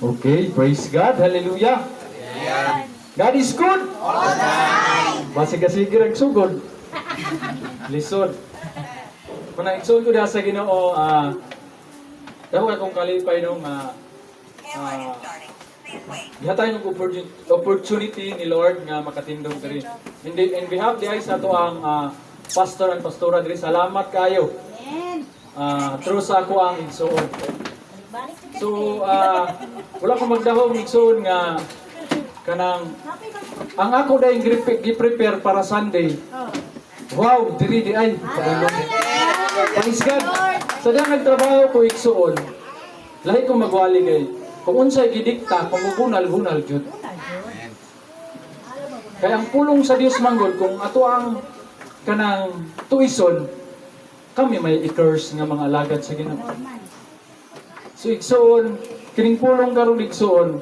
Okay, praise God. Hallelujah. God is good. Basi kasi girag sugod. Lisod. Manang igsoon ko diha sa Ginoo, daw akong kalipay nung gihatay ng opportunity ni Lord nga makatindog diri. In behalf di ay sa to ang pastor and pastora diri, salamat kayo. True sa ako ang igsoon. So, wala ko magdahong igsoon nga kanang ang ako dahil gi-prepare para Sunday. Wow, diri di ay. Praise God. Sa diyang nagtrabaho ko igsoon, lahi ko magwali kay kung unsay gidikta, kung bunal-bunal jud. Kaya ang pulong sa Dios manggod kung ato ang kanang tuison, kami may i-curse nga mga alagad sa Ginoo. So igsoon, kining pulong karon igsoon,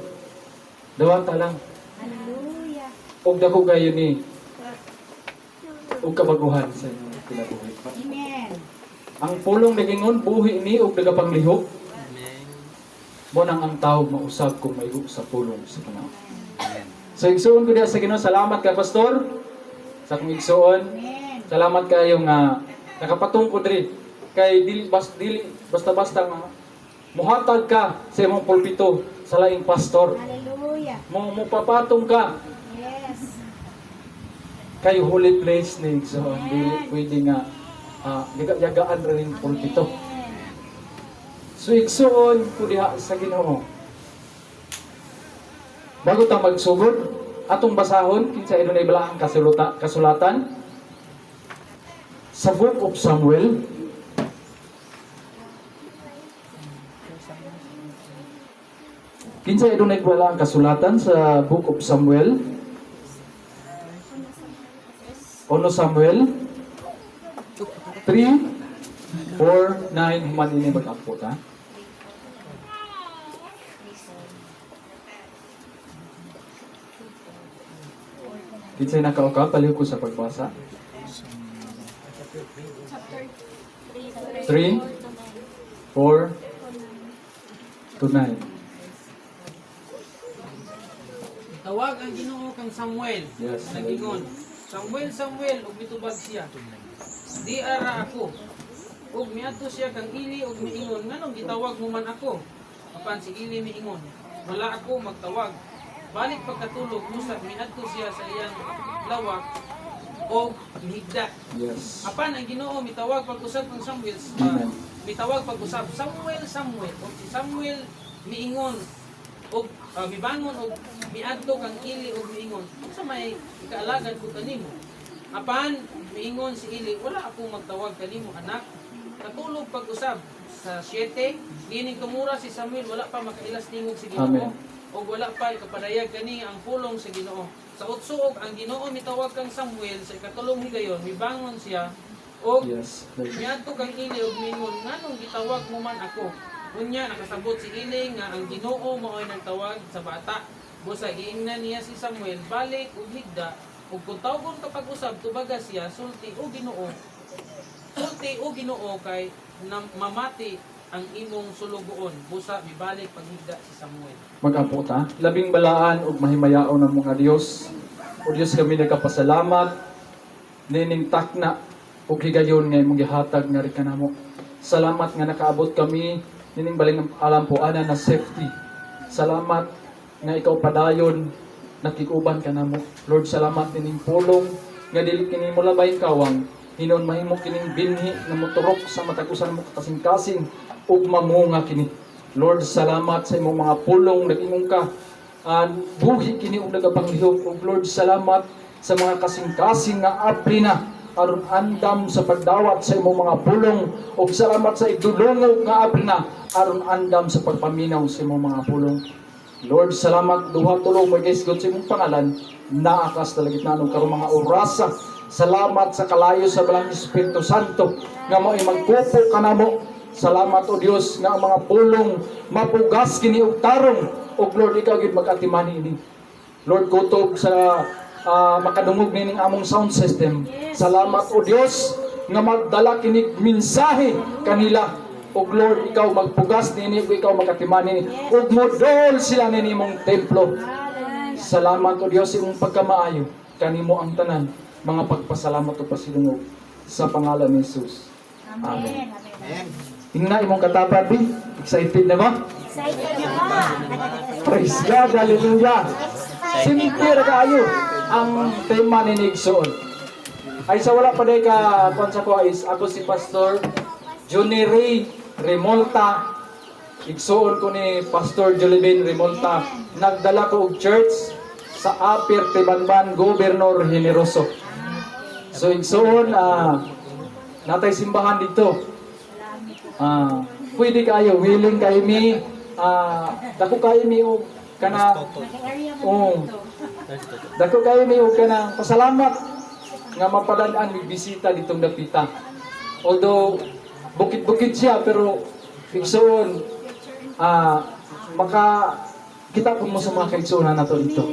dawata lang. Hallelujah. Og dako kayo ni og kabaguhan sa inyong kinabuhi. Amen. Ang pulong nagingon buhi ni og nagapanglihok. Mo nang ang tawag mausab kung maygo sa pulong sa Ginoo. So igsoon ko diha sa Ginoo, salamat ka pastor sa akong igsoon. Amen. Salamat kayo nga nakapatong ko diri kay dili basta-basta nga muhatag ka sa imong pulpito sa laing pastor. Hallelujah. Mo papatong ka Yes. kay holy place ni igsoon. Dili pwede nga yagaan rin yung pulpito. Amen. So igsoon ko diha sa Ginoo. Bago ta magsugod, atong basahon kinsa idunay balaang kasulatan sa Book of Samuel. Kinsa idunay balaang kasulatan sa Book of Samuel. Ono Samuel 3, 4, 9, human ini mag-ampot ha. Kinsay nakauka, paliw ko sa pagbasa. 3, 4, to 9. Tawag ang Ginoo kang Samuel. Yes. Nagingon, Samuel, Samuel, ug mitubag siya. Di ara ako. Ug miadto siya kang Ili ug miingon, nganong gitawag mo man ako? Apan si Ili miingon, wala ako magtawag. Balik pagkatulog, musag miadto siya sa iyang lawak o mihigda. Yes. Apan ang Ginoo mitawag pag-usab ng Samuel. Mitawag pag-usab, Samuel, Samuel. O si Samuel miingon og mibangon og miadto kang Ili og miingon, sa may ikaalagan ko kanimo. Apan miingon si Ili, wala ako magtawag kanimo anak. Katulog pag-usab sa 7, dining tumura si Samuel, wala pa makailas tingog si Ginoo. Amen. O wala pa kapadayag kani ang pulong sa Ginoo. Sa utsuog ang Ginoo mitawag kang Samuel sa ikatulong higayon, mibangon siya og Yes. miadto kang Ili og mingon, nganong gitawag mo man ako? Unya nakasabot si Ili nga ang Ginoo mao'y nagtawag sa bata. Busa giingnan niya si Samuel balik ug higda ug kung tawgon kapag usab tubaga siya sulti o Ginoo. Sulti o Ginoo kay mamati ang imong sulugoon. Busa mibalik paghigda si Samuel. Mag-ampot ha. Labing balaan ug mahimayaon ng mga Dios. O Dios kami nagkapasalamat. Nining takna ug higayon nga imong gihatag nga ri kanamo. Salamat nga nakaabot kami nining baling alam po ana na safety. Salamat nga ikaw padayon nakikuban kanamo. Lord, salamat nining pulong nga dili kini mo labay kawang hinon mahimo kining binhi nga moturok sa matag usan mo kasing-kasing ug mamunga kini. Lord, salamat sa imong mga pulong nag-ingon ka buhi kini ug nagapanglihok. Ug Lord, salamat sa mga kasing-kasing nga apri na aron andam sa pagdawat sa imong mga pulong. Ug salamat sa idulungog nga apri na aron andam sa pagpaminaw sa imong mga pulong. Lord, salamat duha tulong mo guys God sa imong pangalan. Naakas talagit nanon karong mga orasa. Salamat sa kalayo sa balang Espiritu Santo nga mo magkupo kanamo. Salamat o Dios nga ang mga pulong mapugas kini og tarong. O Lord, ikaw gid mag-atimani ini. Lord, kutob sa makadungog nining among sound system. Salamat o Dios nga magdala kini mensahe kanila ug Lord ikaw magpugas nini ug ikaw magkatiman nini ug modol sila nini mong templo. Salamat o Dios imong pagkamaayo kanimo ang tanan mga pagpasalamat o pasilungog sa pangalan ni Jesus. Amen. Tingnan imong katapat bi. Excited na ba? Excited na ba? Praise God, hallelujah. Simple ra kaayo ang tema ni Nigsoon. Ay sa wala pa day ka kon sa ko is ako si Pastor Johnny Ray Remolta. Igsuon ko ni Pastor Jolivin Remolta. Nagdala ko og church sa Apir Tibanban Gobernador Generoso. So igsuon natay simbahan dito. Pwede kayo willing kayo mi dako kayo mi og kana dako kayo mi og kana pasalamat nga mapadaan mi bisita ditong dapita. Although bukid-bukid siya pero igsuon maka kita po mo sa mga kaigsuonan nato dito.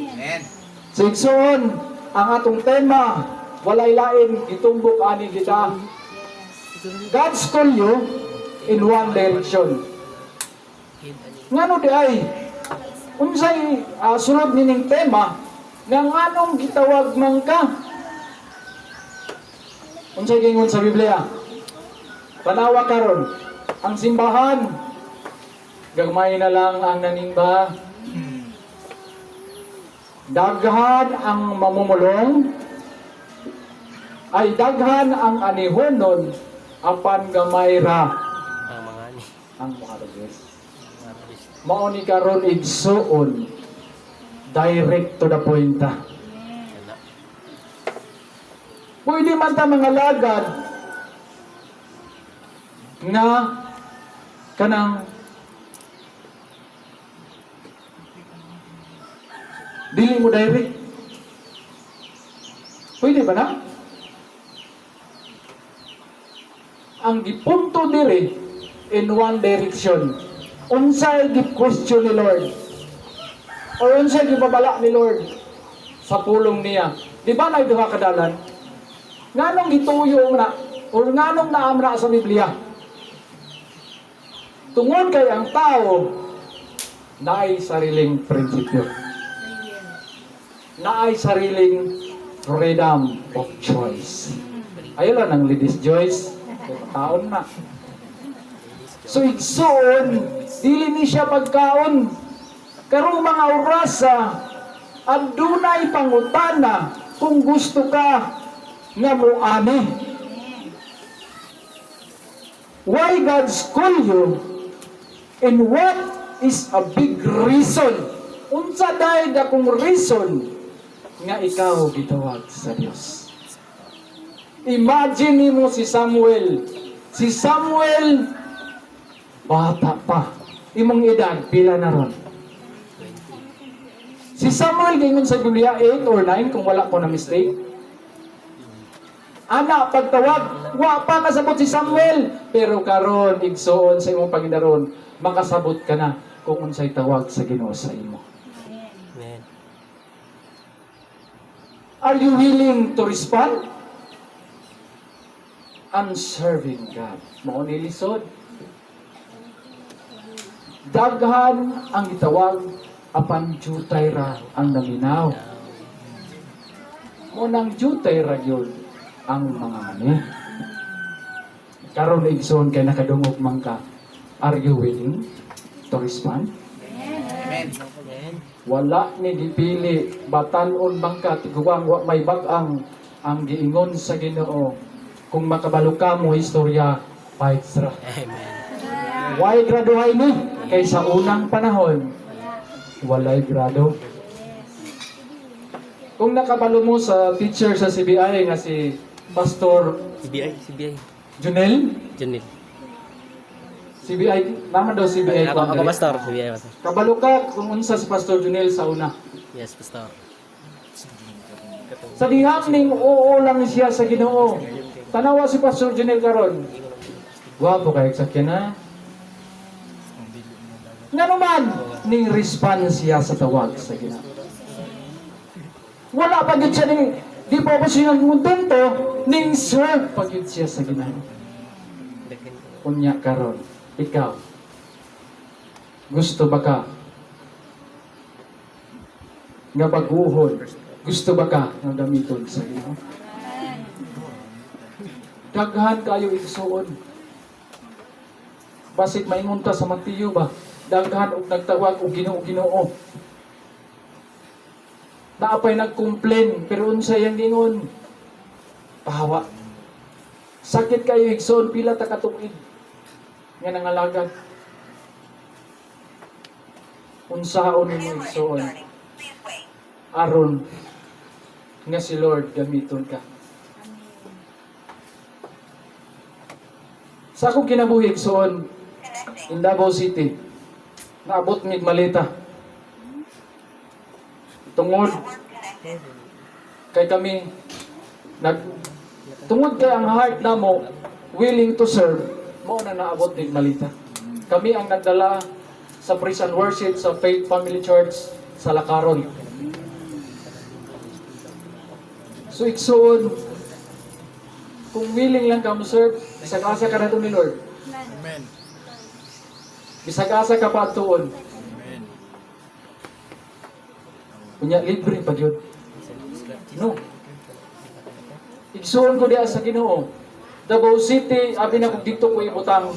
So igsuon ang atong tema walay lain gitumbok ani kita. God's call you in one direction. Ngano di ay unsay sulod nining tema nga nganong gitawag man ka? Unsay gingon sa Biblia? Panawa karon ang simbahan gagmay na lang ang nanimba. Daghan ang mamumulong ay daghan ang anihonon apan gamay ra ang mga Diyos. Mao ni karon igsuon direct to the point. Pwede man ta mga lagad nga kanang dili mo direct. Pwede ba na? Ang gipunto dire in one direction. Unsay gi-question ni Lord? O unsay gibabala ni Lord sa pulong niya? Di ba na duha ka dalan? Nganong gituyo na o nganong naamra sa Biblia? Tungod kay ang tao naay sariling prinsipyo. Naay sariling freedom of choice. Ayun lang ang ladies' choice. Taon na. So igsoon, dili ni siya pagkaon. Karong mga orasa, adunay pangutana kung gusto ka nga muani. Why God's call you? And what is a big reason? Unsa day dakong reason nga ikaw gitawag sa Dios? Imagine mo si Samuel. Si Samuel bata pa. Imong edad pila na ron. Si Samuel gingon sa Biblia 8 or 9 kung wala ko na mistake. Ana pagtawag, wa pa kasabot si Samuel, pero karon igsuon sa imong pagdaron, makasabot ka na kung unsay tawag sa Ginoo sa imo. Amen. Are you willing to respond? I'm serving God. Mao ni lisod. Daghan ang gitawag apan jutay ra ang naminaw. Mo nang jutay ra gyud ang mga ani. Karon igsoon kay nakadungog man ka. Are you willing to respond? Amen. Wala ni gipili batan-on bang ka tiguang wa may bag-ang ang giingon sa Ginoo. Kung makabalo ka mo istorya fights ra. Amen. Why graduhay ni? Kay sa unang panahon, walay grado. Kung nakabalo mo sa teacher sa CBI nga si Pastor CBI. Junel, Junil. CBI, naman daw CBI ko. Ako pastor. CBI pastor. Kabalo ka kung unsa si Pastor Junel sa una. Yes, pastor. Sa dihang ning oo lang siya sa Ginoo. Tanawa si Pastor Junel karon. Gwapo kay sakya na. Nga naman, ning response siya sa tawag sa Ginoo. Wala pa gid siya ning di pa siya nagmundento ning serve pa gid siya sa Ginoo. Unya karon, Ikaw, gusto ba ka nga baguhon? Gusto ba ka nga gamiton sa Ginoo? Daghan kayo igsuon. Basit maingon ta sa Mateo ba? Daghan og nagtawag og Ginoo Ginoo. Naapay nag-complain pero unsay ang gingon? Pahawa. Sakit kayo igsoon pila ta katuig nga nangalagad. Unsaon nimo igsoon? Aron nga si Lord gamiton ka. Sa akong kinabuhi igsoon in Davao City, naabot mig malita. Tungod kay kami tungod kay ang heart namo willing to serve, mao na naabot mig malita. Kami ang nagdala sa praise and worship sa Faith Family Church sa Lakaron. So igsoon, kung willing lang ka mo serve, bisag-asa ka na ni Lord. Amen. Bisag-asa ka pa tuon. Amen. Kunya libre pa yun. No. Igsuon ko diya sa Ginoo. Davao City, abi na kung dito ko ibutang.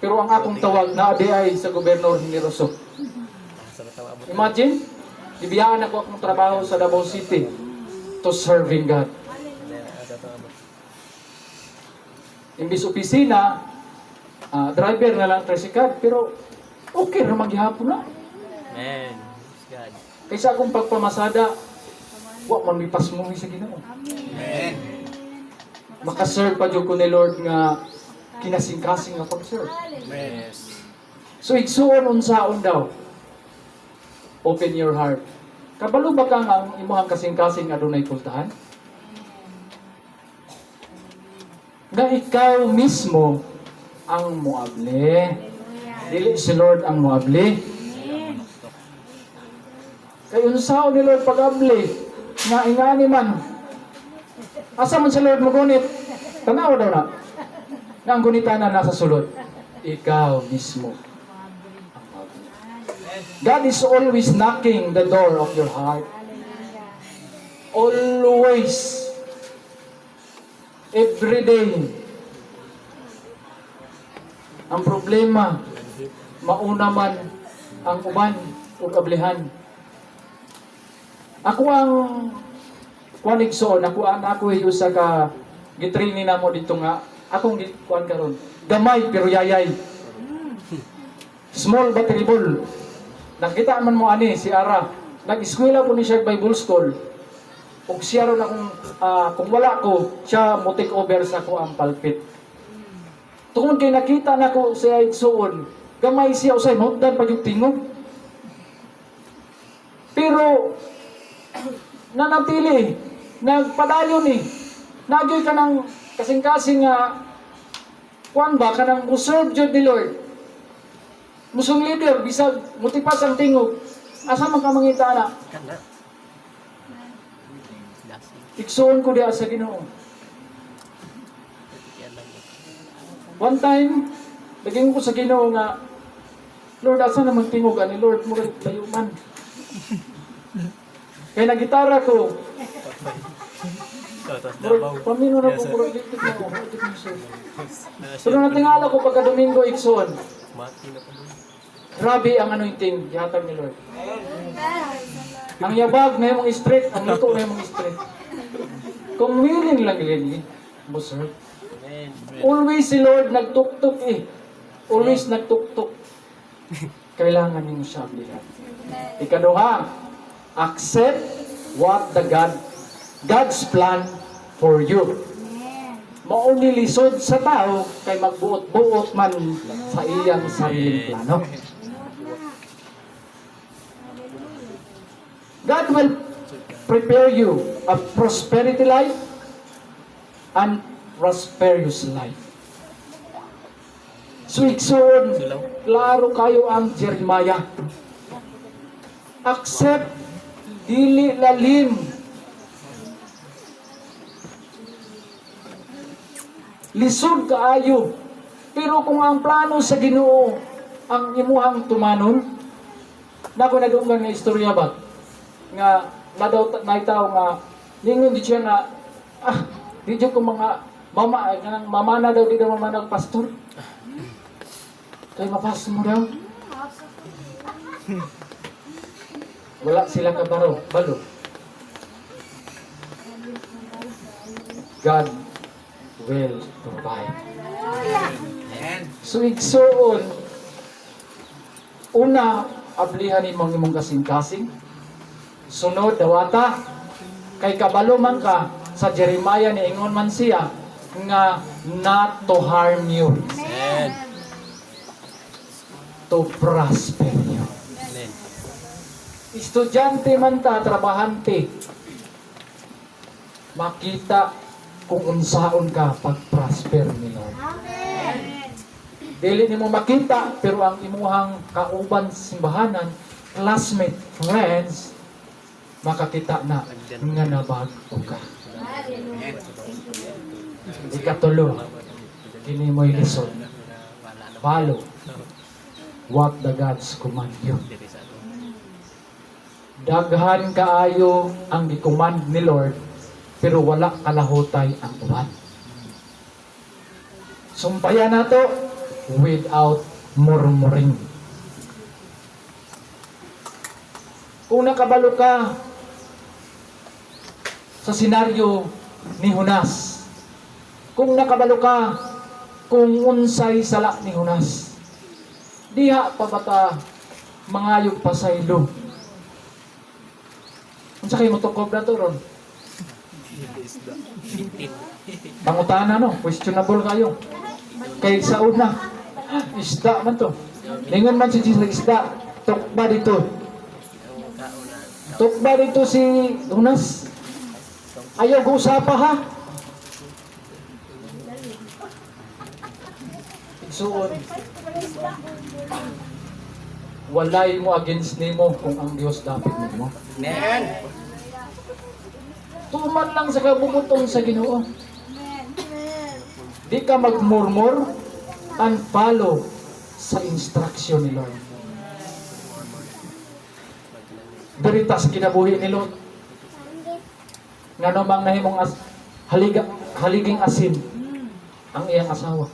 Pero ang akong tawag na abi ay sa Gobernador Generoso. Imagine, ibiyaan ako akong trabaho sa Davao City to serving God. Imbis opisina, driver na lang tricycle, pero okay na maghihapon na. Amen. God. Kaysa akong pagpamasada, wa man mipas mo sa Ginoo. Amen. Makaserve pa jud ko ni Lord nga kinasing-kasing nga pag-serve. Amen. So igsuon unsaon daw? Open your heart. Kabalo ba ka nga ang imong kasing-kasing adunay pultahan? Na ikaw mismo ang muable. Dili si Lord ang muable. Kay unsaon ni Lord pag-able nga ingani man. Asa man si Lord magunit? Tanaw daw na. Nga ang gunitan na nasa sulod. Ikaw mismo. God is always knocking the door of your heart. Always. Every day. Ang problema, mauna man ang uban o kablihan. Ako ang kuanigsoon, ako ay usa ka gitrini na mo dito nga, akong kuan karon. Gamay pero yayay. Small but terrible. Nakita man mo ani si Ara. Nag-eskwela po ni siya Bible School. Ug siya ron akong kung wala ko, siya mo take over sa ko ang pulpit. Tungod kay nakita nako siya igsuon, gamay siya usay mahutdan pa yung tingog. Pero nanatili, nagpadayon ni. Nagyoy ka ng kasing-kasing nga kuan ba kanang userve jud ni Lord. Musong leader, bisag mutipas ang tingog. Asa man ka mangita na? Iksoon ko diya sa Ginoo. One time, naging ko sa Ginoo nga, Lord, asa naman tingog ani Lord, murag layo man. Kaya nagitara ko. Murag pamino na ko murag dito na ako. So nung natingala ko pagka Domingo iksoon. Grabe ang anointing, yatag ni Lord. Ang yabag na yung straight, ang luto na yung straight. Kung willing lang yun, sir. Always si Lord nagtuktok eh. Always nagtuktok. Kailangan ninyo siya ablihan. Ikaduha, accept what God's plan for you. Mauni lisod sa tao kay magbuot-buot man sa iyang sariling plano. God will prepare you a prosperity life and prosperous life. So igsoon, klaro kayo ang Jeremiah. Accept, dili lalim. Lisod kaayo Pero kung ang plano sa Ginoo ang imuhang tumanon, nako na doon nga istorya ba? Nga naitaw nga ningon di siya nga di siya ko mga mama na daw di daw mamanag pastor. Kaya mapas mo daw. Wala sila kabaro, balo. God will provide. So igsoon, una, ablihan ni mga imong kasing-kasing. Sunod, dawata, kay kabalo man ka, sa Jeremiah ni ingon man siya, nga not to harm you, Amen. to prosper you. Amen. Estudyante man ta, trabahante, makita kung unsaon ka pag-prosper ni Lord. Amen. Dili nimo makita, pero ang imuhang kauban sa simbahanan, classmate, friends, makakita na nga nabago ka. Ikatulo, kini mo'y lisod. Follow what the God's command you. Daghan kaayo ang gi-command ni Lord, pero wala kalahutay ang uban. Sumpayan nato without murmuring. Kung nakabalo ka sa senaryo ni Jonas, kung nakabalo ka kung unsay sala ni Jonas, diha pa bata mangayog pa sa ilo. Unsa kay motukob na to ron? Pangutana no, questionable kayo. Kay sa una, isda man to. Lingon man si Jesus isda, tukba dito. Tukba dito si Jonas. Ayaw ko usapa ha. Igsuon. Walay mo against nimo kung ang Dios dapat nimo. Amen. Tuman lang sa kabubutong sa Ginoo. Di ka magmurmur and follow sa instruction ni Lord. Berita sa kinabuhi ni Lot. Nga namang nahimong haliging asin ang iyang asawa.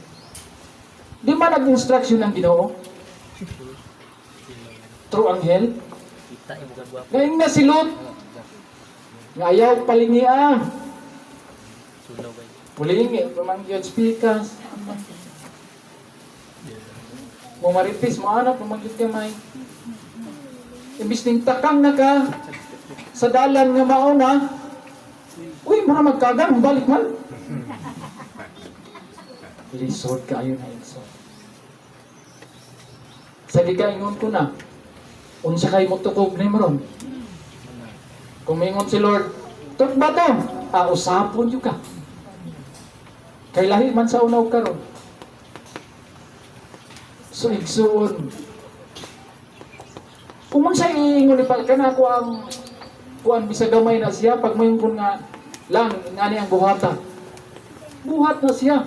Di ba nag-instruction ng Ginoo? Through anghel? Ngayon na si Lot. Nga ayaw palingian. Pulingi, pamanggyod speakers. Mumaripis, maanap, pamanggyod kamay. Imbis ning takang na ka sa dalan nga mauna, uy, mga magkagang, balik man. Lisod ka ayon na isod. Sa ligaingon ko na, unsa kay mo tukog ni Maron. Kung mingon si Lord, tuk ba to? Usapon yung ka. Kay lahi man sa unaw karon. So igsuon. Kung man siya iingon ni kana ko ang kuan bisa gamay na siya pag mayon kun nga lang ngani ang buhata. Buhat na siya.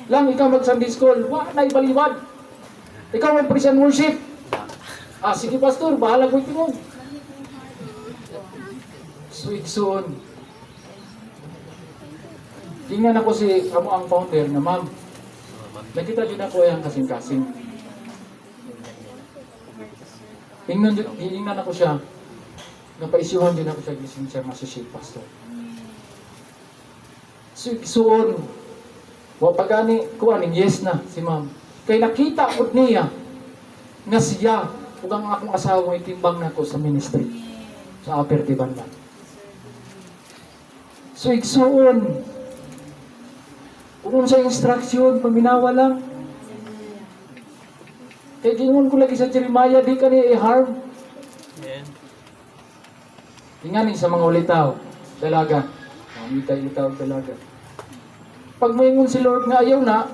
Lang ikaw mag Sunday school, wa na ibaliwad. Ikaw mag praise and worship. Sige pastor, bahala ko tingog. So igsuon. Tingnan ako si amo ang founder na ma'am. Nakita dyan ako yung kasing-kasing. Tingnan ako siya. Napaisyuhan din ako siya gising siya masasip pastor. So igsuon. Wapagani ko aning yes na si ma'am. Kay nakita ko niya nga siya ug ang akong asawa ay timbang nako sa ministry sa Upper Tibanban. So igsuon. Kung sa instruction, paminawa lang. Kaya gingon ko lagi sa Jeremiah, di ka niya i-harm. Tingnan sa mga ulitaw, dalaga. Mitay-itaw, dalaga. Pag maingon si Lord nga ayaw na,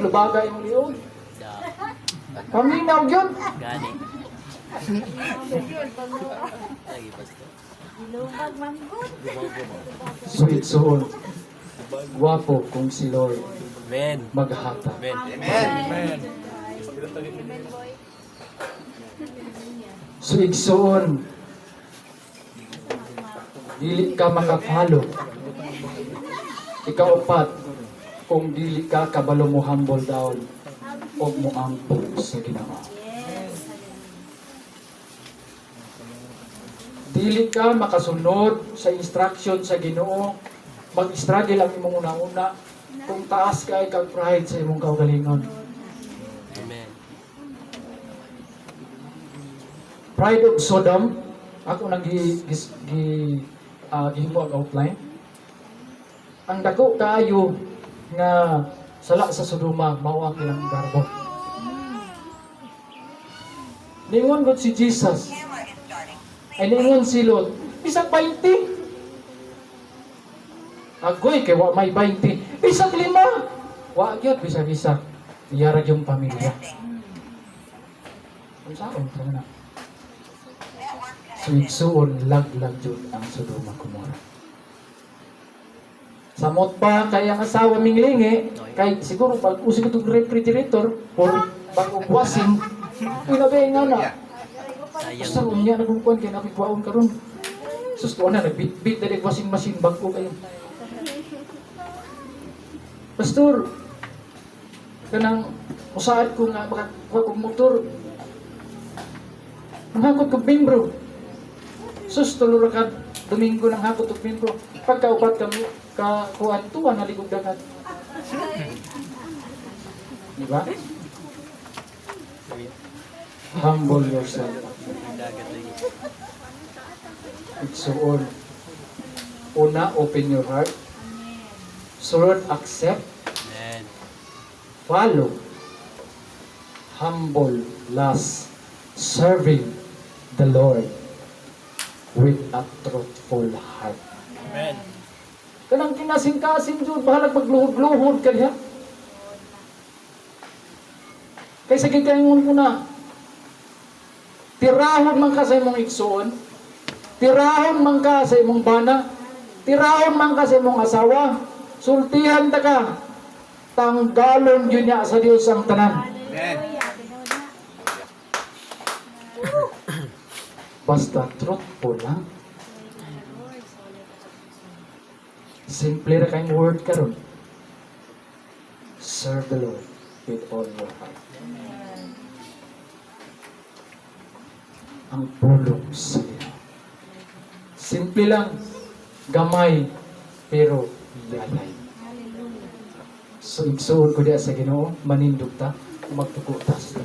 lubaga yung liyon. Paminaw yun. Gani. Lagi pastor. Lumag manggod. Sweet soul. Guwapo kung si Lord. Amen. maghatag. Amen. So igsoon, dili ka makapalo. Ikaupat, kung dili ka kabalo mo humble down, o mo ampong sa Ginoo. Dili ka makasunod sa instruction sa Ginoo, mag-struggle ang imong una-una, kung taas ka kag pride sa imong kaugalingon. Amen. Pride of Sodom, ako nang gihimo ang outline. Ang dako kaayo nga sala sa Sodoma mao ang ilang garbo. Ningon gud si Jesus. Ay ningon si Lot, bisag 20. Agoy kay wa may 20. Bisag 5. Wa gyud bisag-isa. Iyara yung pamilya. Unsaon sa na? Suigsuon laglag jud ang Sodoma Gomorrah. Samot pa kay ang asawa minglingi kay siguro pag usig itong refrigerator or bagong washing pinabe nga na. Sa unya nagungkuan kay napigwaon karon. Sus tuwa na nagbit-bit na washing machine bago kayo. Pastor, kanang usaad ko nga makakuha kong motor. Manghakot ko membro. Sus, tulura ka Domingo ng hapot o membro. Pagkaupat kami, kakuhan tuwa na ligog dagat. Diba? Humble yourself. Igsuon. Una, open your heart. Sunod, accept. Amen. Follow. Humble. Last, serving the Lord with a truthful heart. Amen. Kanang kinasing-kasing Diyod, bahalag magluhod-luhod ka niya. Kaysa gikaingon ko na, tirahon man ka sa imong igsoon, tirahon man ka sa imong bana, tirahon man ka sa imong asawa, sultihan ta ka, tanggalon yun niya sa Diyos ang tanan. Basta truthful lang. Simple ra kayong word karon. Serve the Lord with all your heart. Ang pulong sa Ginoo. Simple lang, gamay, pero yalay. So igsuon ko diya sa Ginoo, manindog ta, magtukutas ta.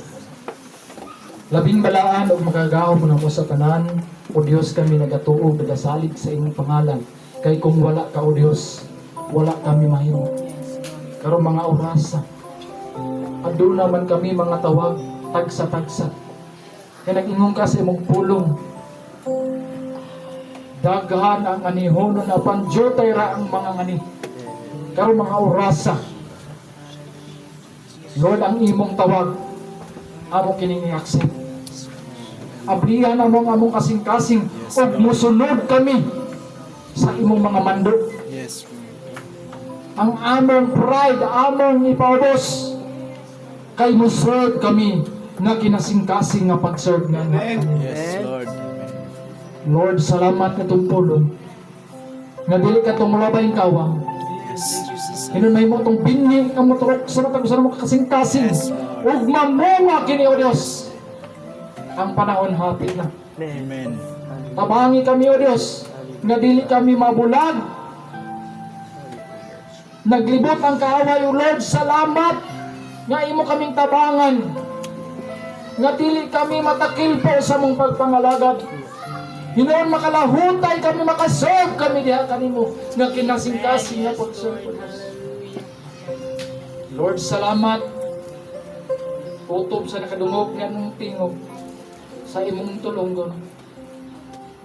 Labing balaan o makagaw mo na mo sa tanan, o Diyos kami nagatuog, nagasalig sa inyong pangalan. Kay kung wala ka o Diyos, wala kami mahimo. Karon mga orasa, ando naman kami mga tawag, tagsa-tagsa. Kaya nag-ingong ka sa imong pulong. Daghan ang anihonon na panjotay ra ang mga ngani. Karon mga orasa, Lord, ang imong tawag, amo kining i-accept. Abrihan among kasing-kasing o musunod kami sa imong mga mando. Yes. Ang among pride, among ipaubos, kay muserve kami na kinasing-kasing nga pag-serve nga. Yes, Lord. Lord, salamat na itong pulong. Nga dili ka itong mulabay kawang. Yes. Hinunay mo itong binhi ang motorok sa mo kasing-kasing. Ug mamunga kini o Diyos. Ang panahon hapit na. Amen. Tabangi kami o Diyos, nga dili kami mabulag. Naglibot ang kaaway o Lord, salamat nga imo kaming tabangan. Nga dili kami matakil po sa mong pagpangalagad. Hinoon makalahutay kami, makaserve kami diha kanimo nga kinasing-kasing nga pag-serve o Diyos. Lord, salamat. Utob sa nakadungog nga nung tingog sa imong tulungon.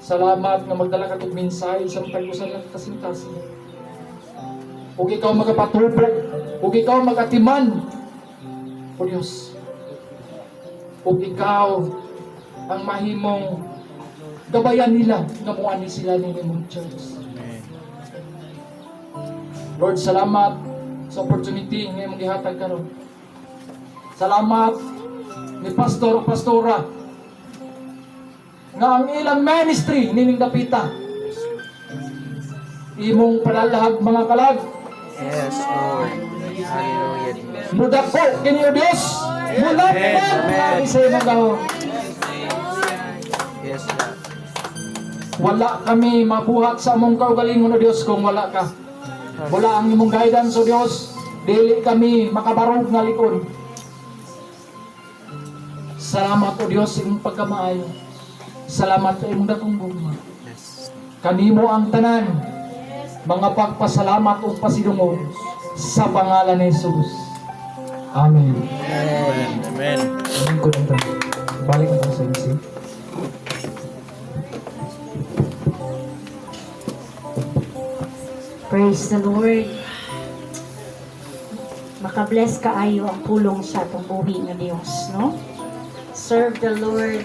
Salamat nga magdala ka tong mensahe sa pag-usan ng kasing-kasing. Ug ikaw magapatubok, ug ikaw magatiman. O Diyos. Ug ikaw ang mahimong gabayan nila nga muani sila ni imong church. Lord, salamat sa opportunity nga imong gihatag karon. Salamat ni pastor o pastora nga ang ilang ministry nining dapita. Imong palalahag mga kalag. Yes, Lord. Hallelujah, Diyos. Mudako kini o Dios. Mulapad kami sa imong gahom. Yes, Lord. Wala kami mabuhat sa among kaugalingon o Dios kung wala ka. Wala ang imong guidance o Dios. Dili kami makabarog nga likod. Salamat o Dios sa imong pagkamaayo. Salamat sa imong dakong gugma. Kanimo ang tanan, mga pagpasalamat o pasidungog sa pangalan ni Jesus. Amen. Amen. Amen. Amen ko nito. Balik na sa isi. Praise the Lord. Makabless kaayo ang pulong sa atong buhi nga Dios, no? Serve the Lord